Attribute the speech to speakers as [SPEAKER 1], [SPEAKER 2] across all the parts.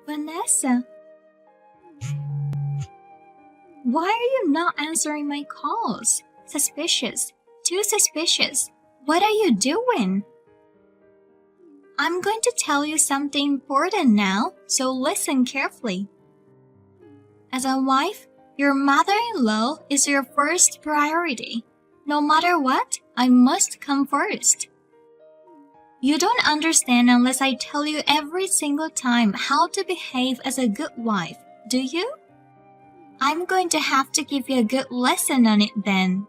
[SPEAKER 1] Vanessa, why are you not answering my calls? Suspicious. Too suspicious. What are you doing? I'm going to tell you something important now, so listen carefully. As a wife, your mother-in-law is your first priority. No matter what, I must come first. You don't understand unless I tell you every single time how to behave as a good wife, do you? I'm going to have to give you a good lesson on it then.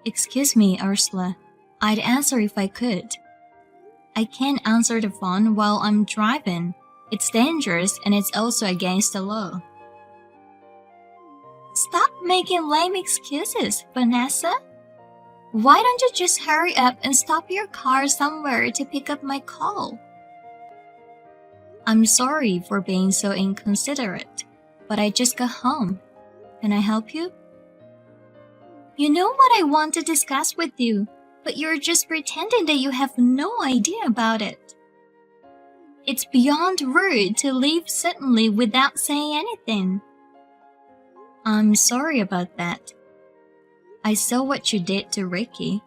[SPEAKER 1] Excuse me, Ursula. I'd answer if I could. I can't answer the phone while I'm driving. It's dangerous and it's also against the law. Stop making lame excuses, Vanessa. Why don't you just hurry up and stop your car somewhere to pick up my call? I'm sorry for being so inconsiderate, but I just got home. Can I help you? You know what I want to discuss with you, but you're just pretending that you have no idea about it. It's beyond rude to leave suddenly without saying anything. I'm sorry about that. I saw what you did to Ricky.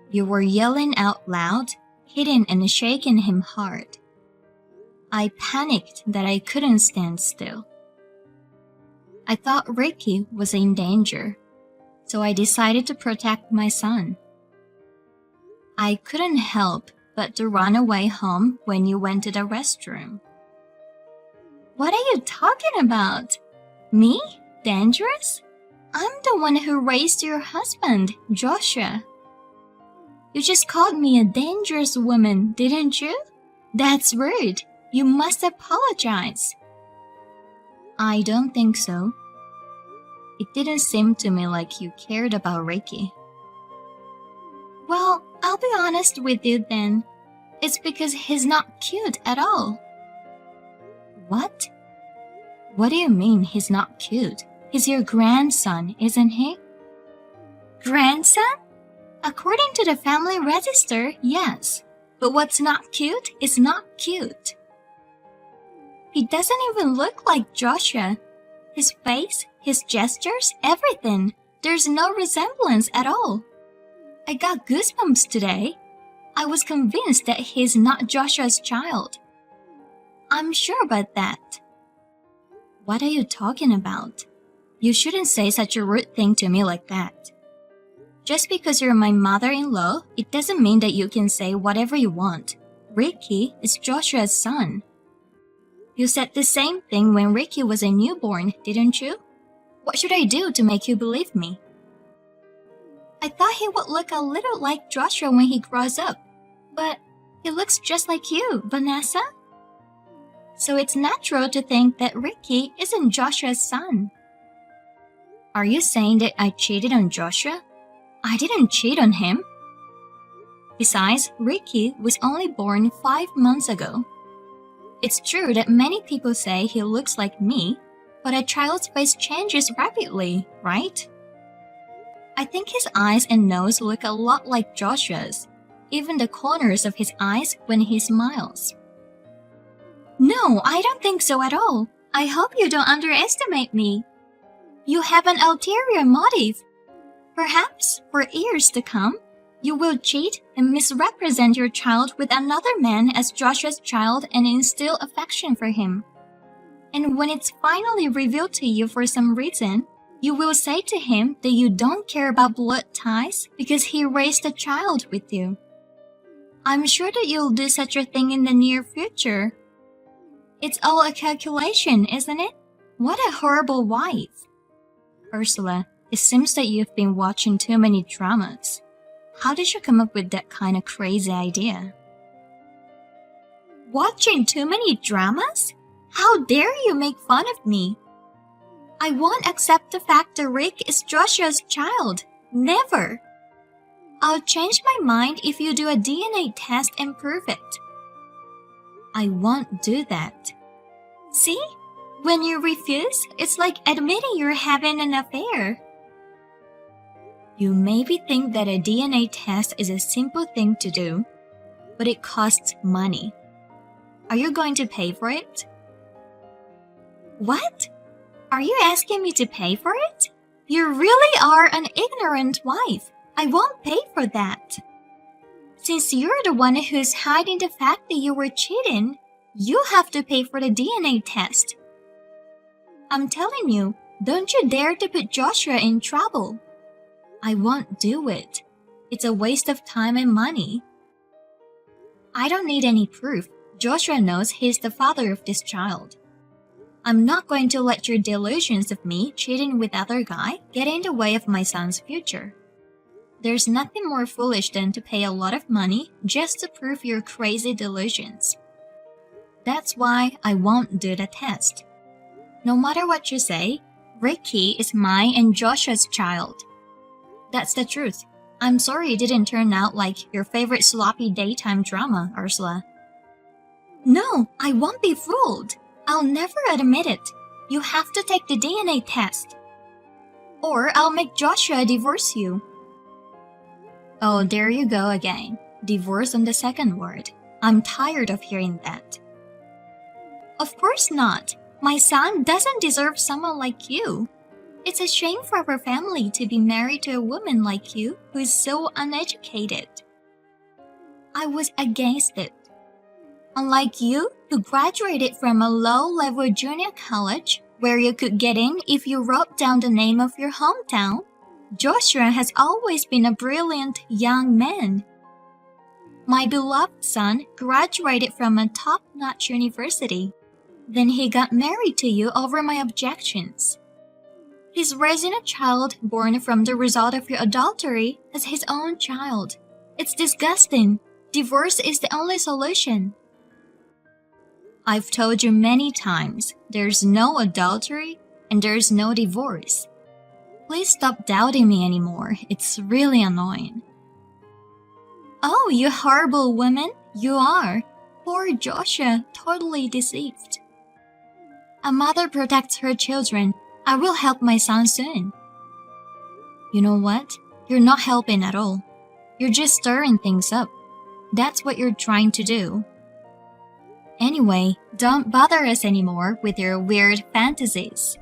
[SPEAKER 1] You were yelling out loud, hitting and shaking him hard. I panicked that I couldn't stand still. I thought Ricky was in danger, so I decided to protect my son. I couldn't help but to run away home when you went to the restroom. What are you talking about? Me? Dangerous? I'm the one who raised your husband, Joshua. You just called me a dangerous woman, didn't you? That's rude. You must apologize. I don't think so. It didn't seem to me like you cared about Ricky. Well, I'll be honest with you then. It's because he's not cute at all. What? What do you mean he's not cute? He's your grandson, isn't he? Grandson? According to the family register, yes. But what's not cute is not cute. He doesn't even look like Joshua. His face, his gestures, everything. There's no resemblance at all. I got goosebumps today. I was convinced that he's not Joshua's child. I'm sure about that. What are you talking about? You shouldn't say such a rude thing to me like that. Just because you're my mother-in-law, it doesn't mean that you can say whatever you want. Ricky is Joshua's son. You said the same thing when Ricky was a newborn, didn't you? What should I do to make you believe me? I thought he would look a little like Joshua when he grows up, but he looks just like you, Vanessa. So it's natural to think that Ricky isn't Joshua's son. Are you saying that I cheated on Joshua? I didn't cheat on him. Besides, Ricky was only born 5 months ago. It's true that many people say he looks like me, but a child's face changes rapidly, right? I think his eyes and nose look a lot like Joshua's, even the corners of his eyes when he smiles. No, I don't think so at all. I hope you don't underestimate me. You have an ulterior motive. Perhaps, for years to come, you will cheat and misrepresent your child with another man as Joshua's child and instill affection for him. And when it's finally revealed to you for some reason, you will say to him that you don't care about blood ties because he raised a child with you. I'm sure that you'll do such a thing in the near future. It's all a calculation, isn't it? What a horrible wife. Ursula, it seems that you've been watching too many dramas. How did you come up with that kind of crazy idea? Watching too many dramas? How dare you make fun of me? I won't accept the fact that Rick is Joshua's child. Never. I'll change my mind if you do a DNA test and prove it. I won't do that. See? When you refuse, it's like admitting you're having an affair. You maybe think that a DNA test is a simple thing to do, but it costs money. Are you going to pay for it? What? Are you asking me to pay for it? You really are an ignorant wife. I won't pay for that. Since you're the one who's hiding the fact that you were cheating, you have to pay for the DNA test. I'm telling you, don't you dare to put Joshua in trouble. I won't do it. It's a waste of time and money. I don't need any proof. Joshua knows he's the father of this child. I'm not going to let your delusions of me cheating with other guy get in the way of my son's future. There's nothing more foolish than to pay a lot of money just to prove your crazy delusions. That's why I won't do the test. No matter what you say, Ricky is mine and Joshua's child. That's the truth. I'm sorry it didn't turn out like your favorite sloppy daytime drama, Ursula. No, I won't be fooled. I'll never admit it. You have to take the DNA test. Or I'll make Joshua divorce you. Oh, there you go again. Divorce on the second word. I'm tired of hearing that. Of course not. My son doesn't deserve someone like you. It's a shame for our family to be married to a woman like you who is so uneducated. I was against it. Unlike you, who graduated from a low-level junior college where you could get in if you wrote down the name of your hometown, Joshua has always been a brilliant young man. My beloved son graduated from a top-notch university. Then he got married to you over my objections. He's raising a child born from the result of your adultery as his own child. It's disgusting. Divorce is the only solution. I've told you many times, there's no adultery and there's no divorce. Please stop doubting me anymore. It's really annoying. Oh, you horrible woman, you are. Poor Joshua, totally deceived. A mother protects her children. I will help my son soon. You know what? You're not helping at all. You're just stirring things up. That's what you're trying to do. Anyway, don't bother us anymore with your weird fantasies.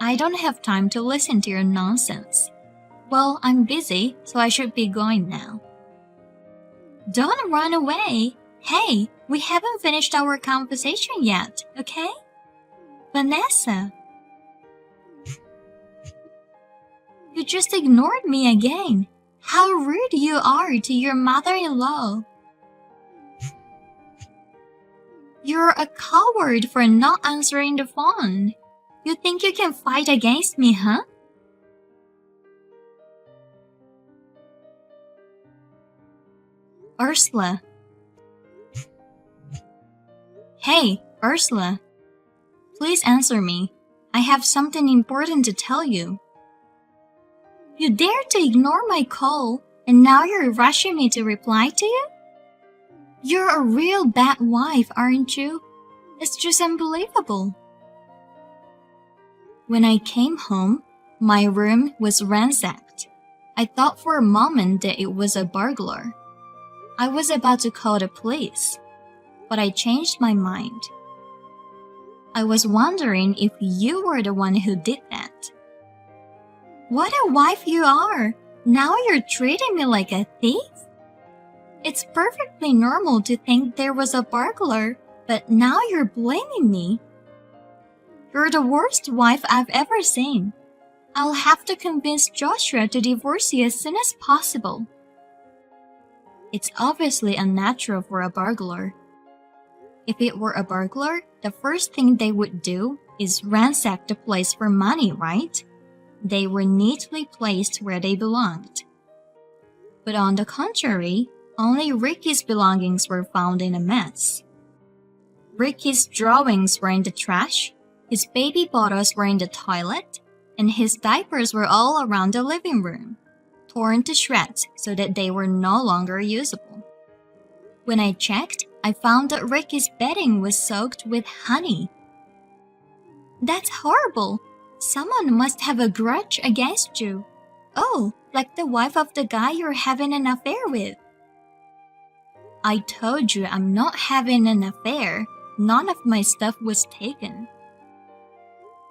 [SPEAKER 1] I don't have time to listen to your nonsense. Well, I'm busy, so I should be going now. Don't run away. Hey, we haven't finished our conversation yet, okay? Vanessa. You just ignored me again. How rude you are to your mother-in-law. You're a coward for not answering the phone. You think you can fight against me, huh? Ursula. Hey, Ursula. Please answer me. I have something important to tell you. You dare to ignore my call, and now you're rushing me to reply to you? You're a real bad wife, aren't you? It's just unbelievable. When I came home, my room was ransacked. I thought for a moment that it was a burglar. I was about to call the police, but I changed my mind. I was wondering if you were the one who did that. What a wife you are! Now you're treating me like a thief? It's perfectly normal to think there was a burglar, but now you're blaming me. You're the worst wife I've ever seen. I'll have to convince Joshua to divorce you as soon as possible. It's obviously unnatural for a burglar. If it were a burglar, the first thing they would do is ransack the place for money, right? They were neatly placed where they belonged. But on the contrary, only Ricky's belongings were found in a mess. Ricky's drawings were in the trash, his baby bottles were in the toilet, and his diapers were all around the living room, torn to shreds so that they were no longer usable. When I checked, I found that Ricky's bedding was soaked with honey. That's horrible! Someone must have a grudge against you. Oh, like the wife of the guy you're having an affair with. I told you I'm not having an affair. None of my stuff was taken.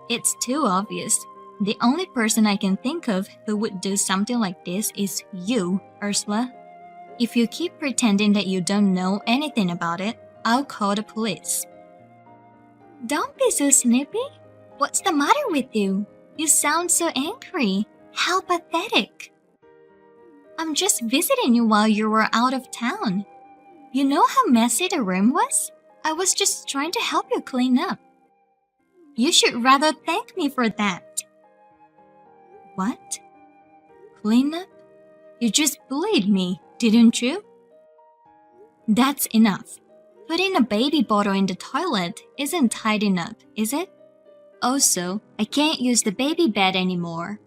[SPEAKER 1] It's too obvious. The only person I can think of who would do something like this is you, Ursula. If you keep pretending that you don't know anything about it, I'll call the police. Don't be so snippy. What's the matter with you? You sound so angry. How pathetic. I'm just visiting you while you were out of town. You know how messy the room was? I was just trying to help you clean up. You should rather thank me for that. What? Clean up? You just bullied me, didn't you? That's enough. Putting a baby bottle in the toilet isn't tidying up, is it? Also, I can't use the baby bed anymore.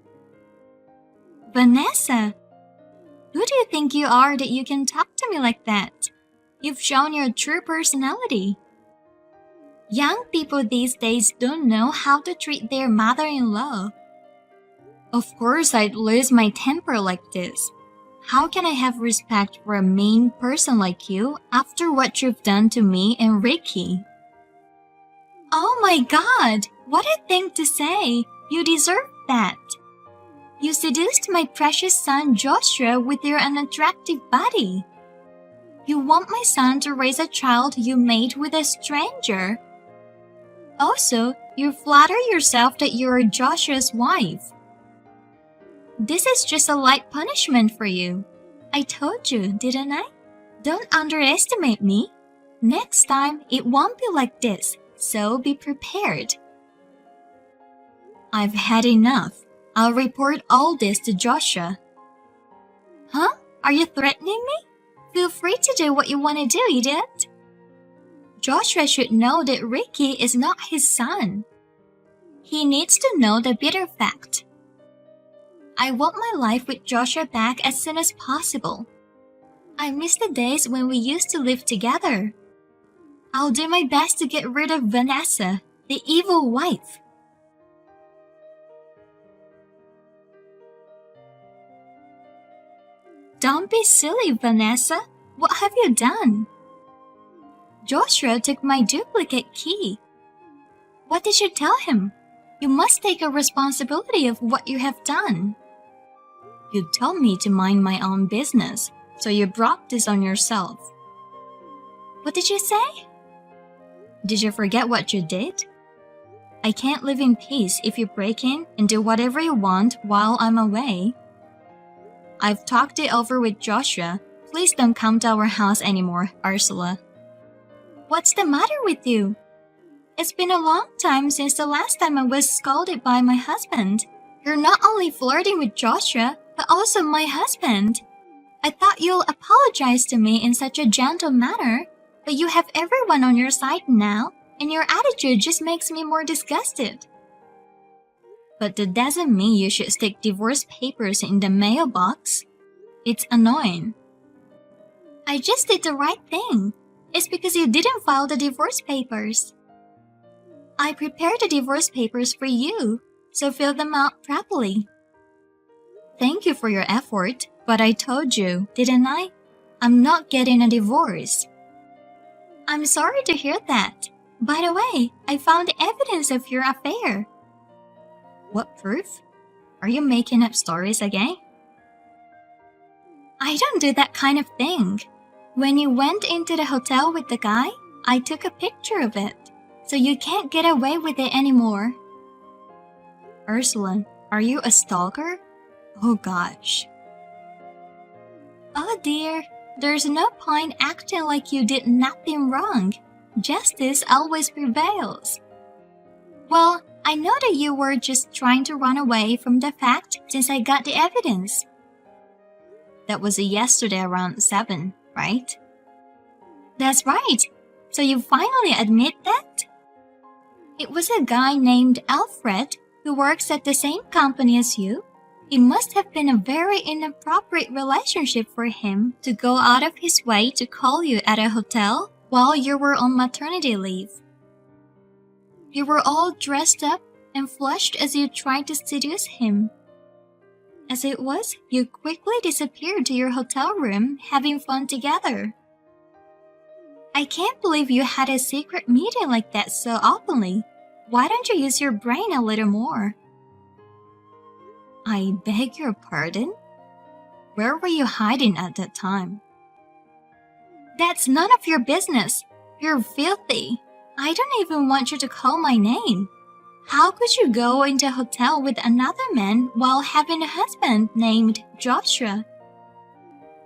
[SPEAKER 1] Vanessa! Who do you think you are that you can talk to me like that? You've shown your true personality. Young people these days don't know how to treat their mother-in-law. Of course I'd lose my temper like this. How can I have respect for a mean person like you after what you've done to me and Ricky? Oh my God! What a thing to say! You deserve that. You seduced my precious son Joshua with your unattractive body. You want my son to raise a child you made with a stranger. Also, you flatter yourself that you're Joshua's wife. This is just a light punishment for you. I told you, didn't I? Don't underestimate me. Next time, it won't be like this, so be prepared. I've had enough. I'll report all this to Joshua. Huh? Are you threatening me? Feel free to do what you want to do, idiot. Joshua should know that Ricky is not his son. He needs to know the bitter fact. I want my life with Joshua back as soon as possible. I miss the days when we used to live together. I'll do my best to get rid of Vanessa, the evil wife. Don't be silly, Vanessa. What have you done? Joshua took my duplicate key. What did you tell him? You must take a responsibility of what you have done. You told me to mind my own business, so you brought this on yourself. What did you say? Did you forget what you did? I can't live in peace if you break in and do whatever you want while I'm away. I've talked it over with Joshua. Please don't come to our house anymore, Ursula. What's the matter with you? It's been a long time since the last time I was scolded by my husband. You're not only flirting with Joshua, but also my husband. I thought you'll apologize to me in such a gentle manner, but you have everyone on your side now, and your attitude just makes me more disgusted. But that doesn't mean you should stick divorce papers in the mailbox. It's annoying. I just did the right thing. It's because you didn't file the divorce papers. I prepared the divorce papers for you, so fill them out properly. Thank you for your effort, but I told you, didn't I? I'm not getting a divorce. I'm sorry to hear that. By the way, I found evidence of your affair. What proof? Are you making up stories again? I don't do that kind of thing. When you went into the hotel with the guy, I took a picture of it, so you can't get away with it anymore. Ursula, are you a stalker? Oh gosh. Oh dear, there's no point acting like you did nothing wrong. Justice always prevails. Well, I know that you were just trying to run away from the fact since I got the evidence. That was yesterday around 7, right? That's right. So you finally admit that? It was a guy named Alfred who works at the same company as you. It must have been a very inappropriate relationship for him to go out of his way to call you at a hotel while you were on maternity leave. You were all dressed up and flushed as you tried to seduce him. As it was, you quickly disappeared to your hotel room having fun together. I can't believe you had a secret meeting like that so openly. Why don't you use your brain a little more? I beg your pardon? Where were you hiding at that time? That's none of your business. You're filthy. I don't even want you to call my name. How could you go into a hotel with another man while having a husband named Joshua?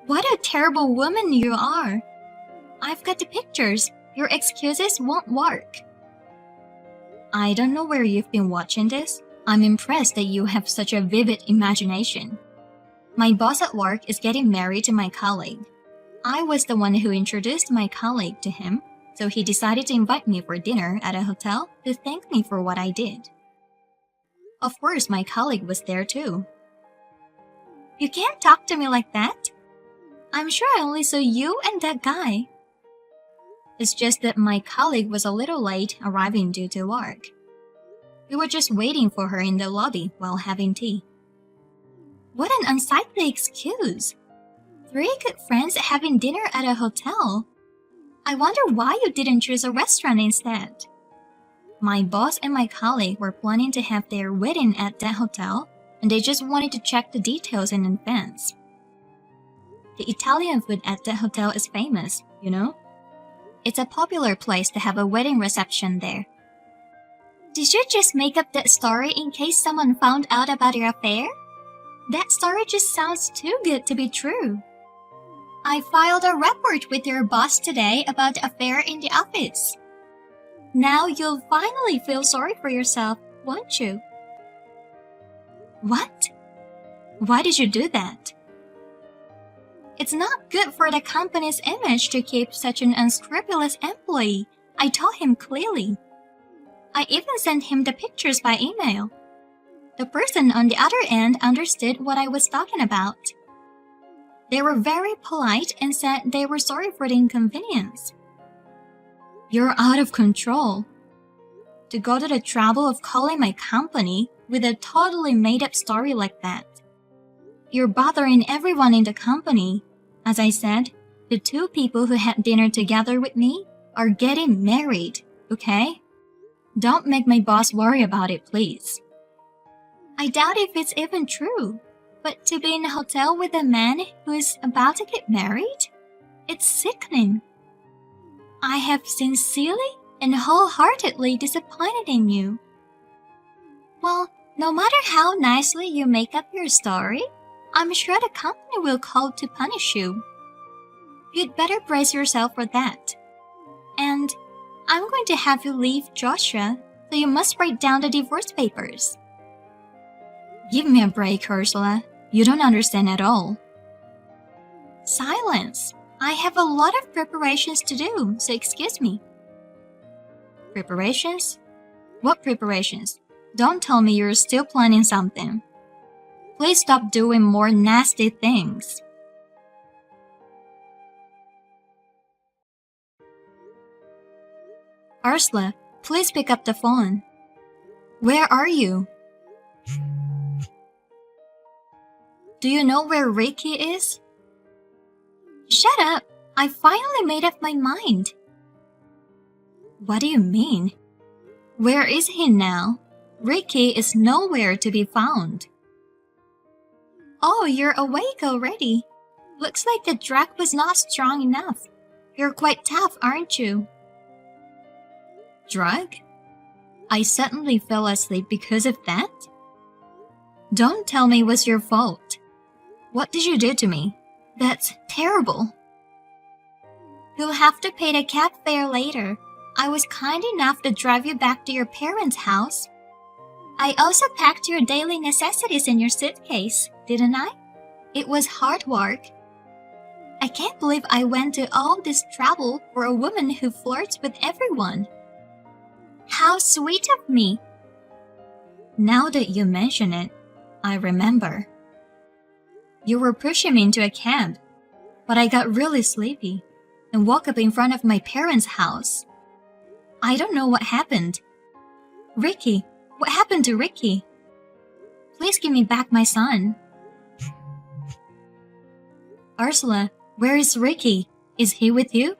[SPEAKER 1] What a terrible woman you are. I've got the pictures. Your excuses won't work. I don't know where you've been watching this. I'm impressed that you have such a vivid imagination. My boss at work is getting married to my colleague. I was the one who introduced my colleague to him, so he decided to invite me for dinner at a hotel to thank me for what I did. Of course, my colleague was there too. You can't talk to me like that. I'm sure I only saw you and that guy. It's just that my colleague was a little late arriving due to work. We were just waiting for her in the lobby while having tea. What an unsightly excuse! 3 good friends having dinner at a hotel. I wonder why you didn't choose a restaurant instead. My boss and my colleague were planning to have their wedding at that hotel, and they just wanted to check the details in advance. The Italian food at that hotel is famous, you know? It's a popular place to have a wedding reception there. Did you just make up that story in case someone found out about your affair? That story just sounds too good to be true. I filed a report with your boss today about the affair in the office. Now you'll finally feel sorry for yourself, won't you? What? Why did you do that? It's not good for the company's image to keep such an unscrupulous employee. I told him clearly. I even sent him the pictures by email. The person on the other end understood what I was talking about. They were very polite and said they were sorry for the inconvenience. You're out of control. To go to the trouble of calling my company with a totally made-up story like that. You're bothering everyone in the company. As I said, the 2 people who had dinner together with me are getting married, okay? Don't make my boss worry about it, please. I doubt if it's even true, but to be in a hotel with a man who is about to get married? It's sickening. I have sincerely and wholeheartedly disappointed in you. Well, no matter how nicely you make up your story, I'm sure the company will call to punish you. You'd better brace yourself for that. And I'm going to have you leave Joshua, so you must write down the divorce papers. Give me a break, Ursula. You don't understand at all. Silence. I have a lot of preparations to do, so excuse me. Preparations? What preparations? Don't tell me you're still planning something. Please stop doing more nasty things. Ursula, please pick up the phone. Where are you? Do you know where Ricky is? Shut up! I finally made up my mind. What do you mean? Where is he now? Ricky is nowhere to be found. Oh, you're awake already. Looks like the drug was not strong enough. You're quite tough, aren't you? Drug? I suddenly fell asleep because of that? Don't tell me it was your fault. What did you do to me? That's terrible. You'll have to pay the cab fare later. I was kind enough to drive you back to your parents' house. I also packed your daily necessities in your suitcase, didn't I? It was hard work. I can't believe I went to all this trouble for a woman who flirts with everyone. How sweet of me. Now that you mention it, I remember. You were pushing me into a cab, but I got really sleepy and woke up in front of my parents' house. I don't know what happened. Ricky, what happened to Ricky? Please give me back my son. Ursula, where is Ricky? Is he with you?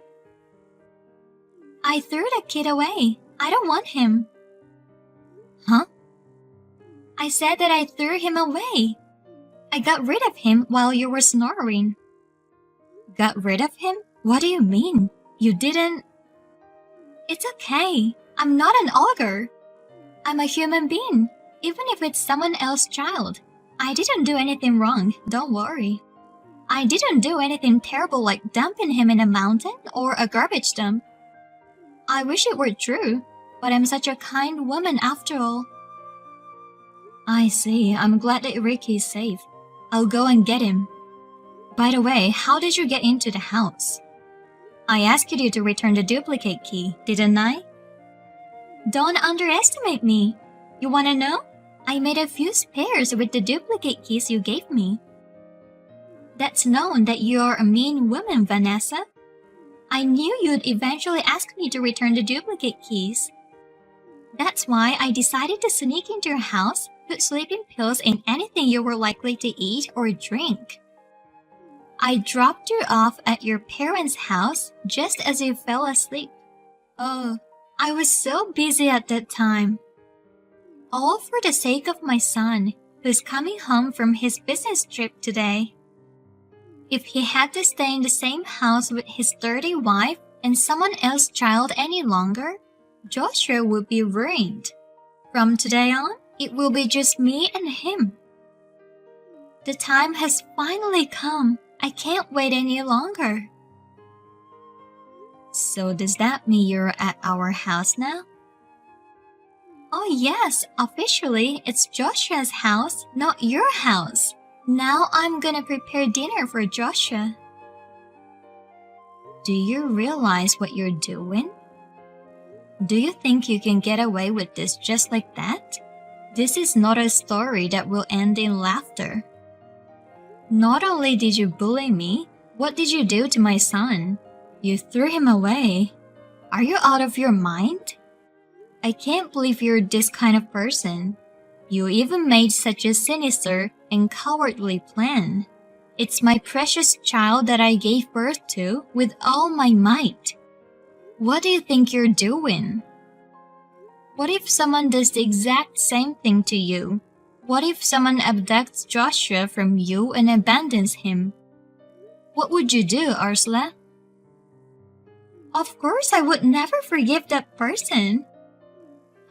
[SPEAKER 1] I threw the kid away. I don't want him. Huh? I said that I threw him away. I got rid of him while you were snoring. Got rid of him? What do you mean? You didn't... It's okay. I'm not an ogre. I'm a human being, even if it's someone else's child. I didn't do anything wrong, don't worry. I didn't do anything terrible like dumping him in a mountain or a garbage dump. I wish it were true, but I'm such a kind woman after all. I see. I'm glad that Ricky's safe. I'll go and get him. By the way, how did you get into the house? I asked you to return the duplicate key, didn't I? Don't underestimate me. You want to know? I made a few spares with the duplicate keys you gave me. That's known that you're a mean woman, Vanessa. I knew you'd eventually ask me to return the duplicate keys. That's why I decided to sneak into your house, put sleeping pills in anything you were likely to eat or drink. I dropped you off at your parents' house just as you fell asleep. Oh, I was so busy at that time. All for the sake of my son, who's coming home from his business trip today. If he had to stay in the same house with his dirty wife and someone else's child any longer, Joshua would be ruined. From today on, it will be just me and him. The time has finally come. I can't wait any longer. So does that mean you're at our house now? Oh yes, officially it's Joshua's house, not your house. Now I'm gonna prepare dinner for Joshua. Do you realize what you're doing? Do you think you can get away with this just like that? This is not a story that will end in laughter. Not only did you bully me, what did you do to my son? You threw him away. Are you out of your mind? I can't believe you're this kind of person. You even made such a sinister and cowardly plan. It's my precious child that I gave birth to with all my might. What do you think you're doing? What if someone does the exact same thing to you? What if someone abducts Joshua from you and abandons him? What would you do, Ursula? Of course I would never forgive that person.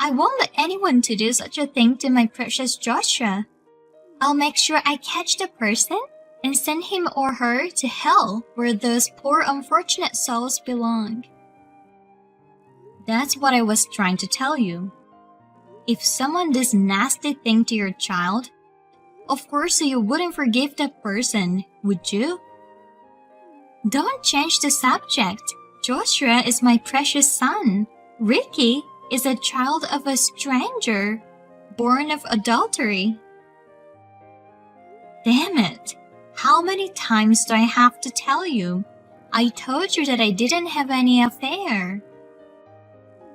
[SPEAKER 1] I won't let anyone to do such a thing to my precious Joshua. I'll make sure I catch the person and send him or her to hell where those poor unfortunate souls belong. That's what I was trying to tell you. If someone does nasty thing to your child, of course you wouldn't forgive that person, would you? Don't change the subject. Joshua is my precious son. Ricky is a child of a stranger, born of adultery. Damn it! How many times do I have to tell you? I told you that I didn't have any affair.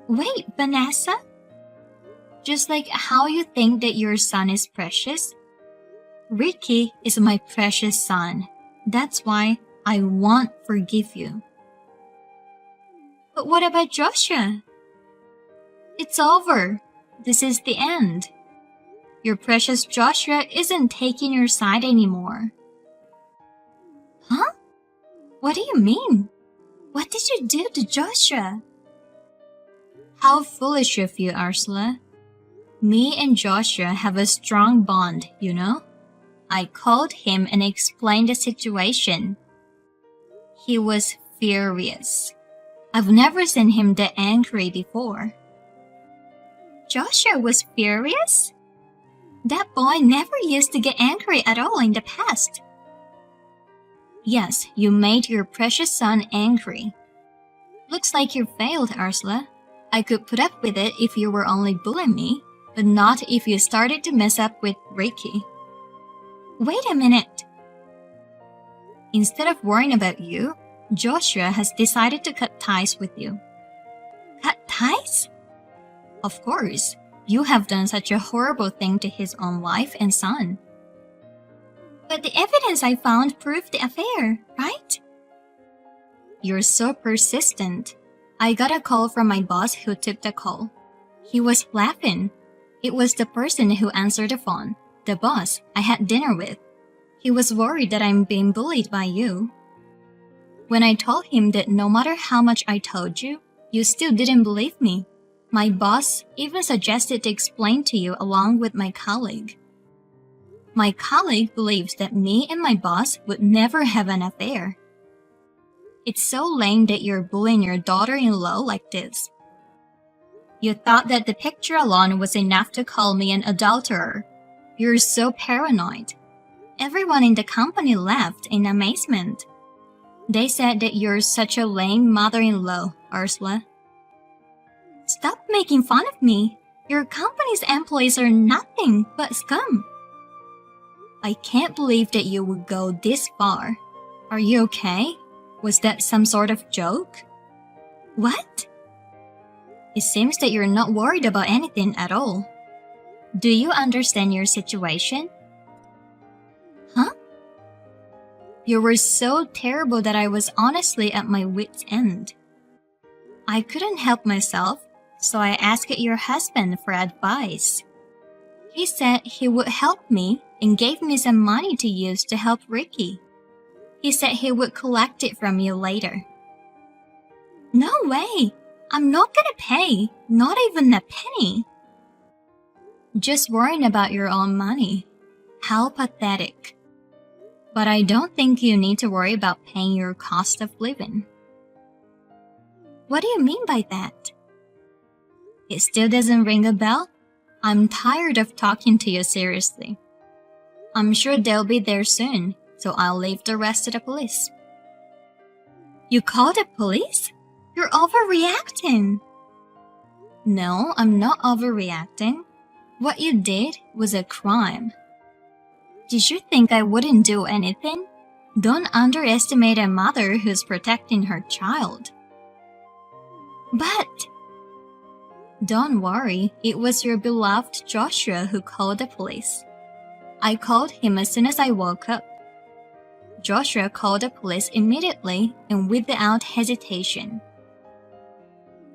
[SPEAKER 1] Wait, Vanessa? Just like how you think that your son is precious, Ricky is my precious son. That's why I won't forgive you. But what about Joshua? It's over. This is the end. Your precious Joshua isn't taking your side anymore. Huh? What do you mean? What did you do to Joshua? How foolish of you, Ursula. Me and Joshua have a strong bond, you know? I called him and explained the situation. He was furious. I've never seen him that angry before. Joshua was furious? That boy never used to get angry at all in the past. Yes, you made your precious son angry. Looks like you failed, Ursula. I could put up with it if you were only bullying me, but not if you started to mess up with Ricky. Wait a minute. Instead of worrying about you, Joshua has decided to cut ties with you. Cut ties? Of course, you have done such a horrible thing to his own wife and son. But the evidence I found proved the affair, right? You're so persistent. I got a call from my boss who took the call. He was laughing. It was the person who answered the phone, the boss I had dinner with. He was worried that I'm being bullied by you. When I told him that no matter how much I told you, you still didn't believe me. My boss even suggested to explain to you along with my colleague. My colleague believes that me and my boss would never have an affair. It's so lame that you're bullying your daughter-in-law like this. You thought that the picture alone was enough to call me an adulterer. You're so paranoid. Everyone in the company laughed in amazement. They said that you're such a lame mother-in-law, Ursula. Stop making fun of me. Your company's employees are nothing but scum. I can't believe that you would go this far. Are you okay? Was that some sort of joke? What? It seems that you're not worried about anything at all. Do you understand your situation? Huh? You were so terrible that I was honestly at my wit's end. I couldn't help myself, so I asked your husband for advice. He said he would help me and gave me some money to use to help Ricky. He said he would collect it from you later. No way! I'm not gonna pay, not even a penny. Just worrying about your own money. How pathetic. But I don't think you need to worry about paying your cost of living. What do you mean by that? It still doesn't ring a bell? I'm tired of talking to you seriously. I'm sure they'll be there soon, so I'll leave the rest to the police. You called the police? You're overreacting. No, I'm not overreacting. What you did was a crime. Did you think I wouldn't do anything? Don't underestimate a mother who's protecting her child. But... Don't worry, it was your beloved Joshua who called the police. I called him as soon as I woke up. Joshua called the police immediately and without hesitation.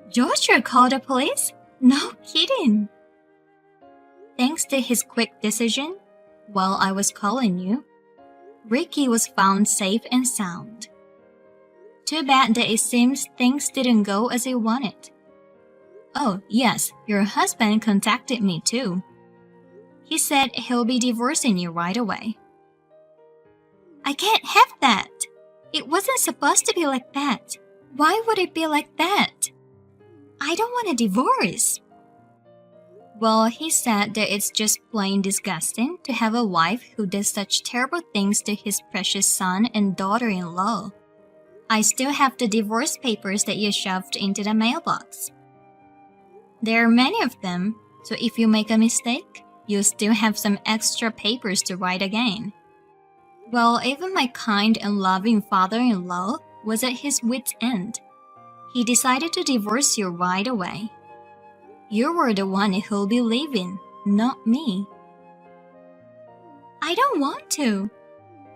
[SPEAKER 1] Joshua called the police? No kidding. Thanks to his quick decision, while I was calling you, Ricky was found safe and sound. Too bad that it seems things didn't go as he wanted. Oh, yes, your husband contacted me too. He said he'll be divorcing you right away. I can't have that. It wasn't supposed to be like that. Why would it be like that? I don't want a divorce. Well, he said that it's just plain disgusting to have a wife who does such terrible things to his precious son and daughter-in-law. I still have the divorce papers that you shoved into the mailbox. There are many of them, so if you make a mistake, you still have some extra papers to write again. Well, even my kind and loving father-in-law was at his wit's end. He decided to divorce you right away. You were the one who'll be leaving, not me. I don't want to.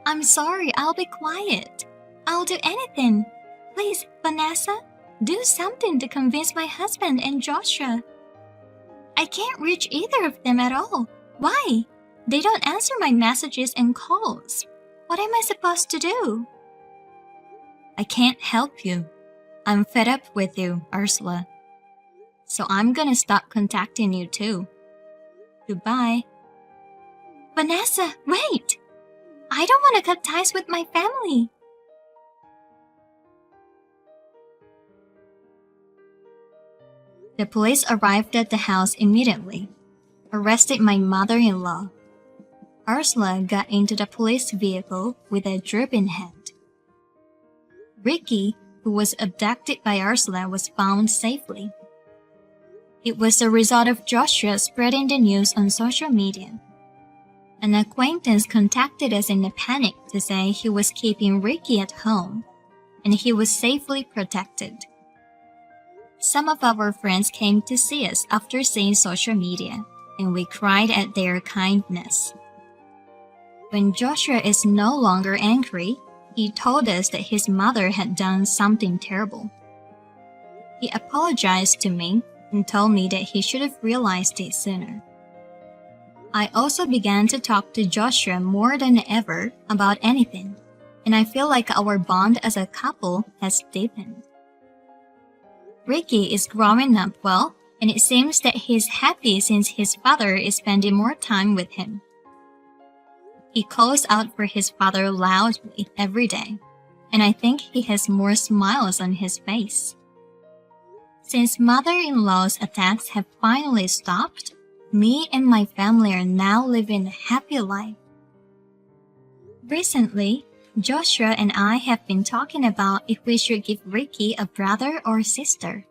[SPEAKER 1] I'm sorry, I'll be quiet. I'll do anything. Please, Vanessa, do something to convince my husband and Joshua. I can't reach either of them at all. Why? They don't answer my messages and calls. What am I supposed to do? I can't help you. I'm fed up with you, Ursula. So I'm gonna stop contacting you too. Goodbye. Vanessa, wait! I don't want to cut ties with my family. The police arrived at the house immediately, arrested my mother-in-law. Ursula got into the police vehicle with a drooping head. Ricky, who was abducted by Ursula, was found safely. It was the result of Joshua spreading the news on social media. An acquaintance contacted us in a panic to say he was keeping Ricky at home, and he was safely protected. Some of our friends came to see us after seeing social media, and we cried at their kindness. When Joshua is no longer angry, he told us that his mother had done something terrible. He apologized to me and told me that he should have realized it sooner. I also began to talk to Joshua more than ever about anything, and I feel like our bond as a couple has deepened. Ricky is growing up well, and it seems that he's happy since his father is spending more time with him. He calls out for his father loudly every day, and I think he has more smiles on his face. Since mother-in-law's attacks have finally stopped, me and my family are now living a happy life. Recently, Joshua and I have been talking about if we should give Ricky a brother or sister.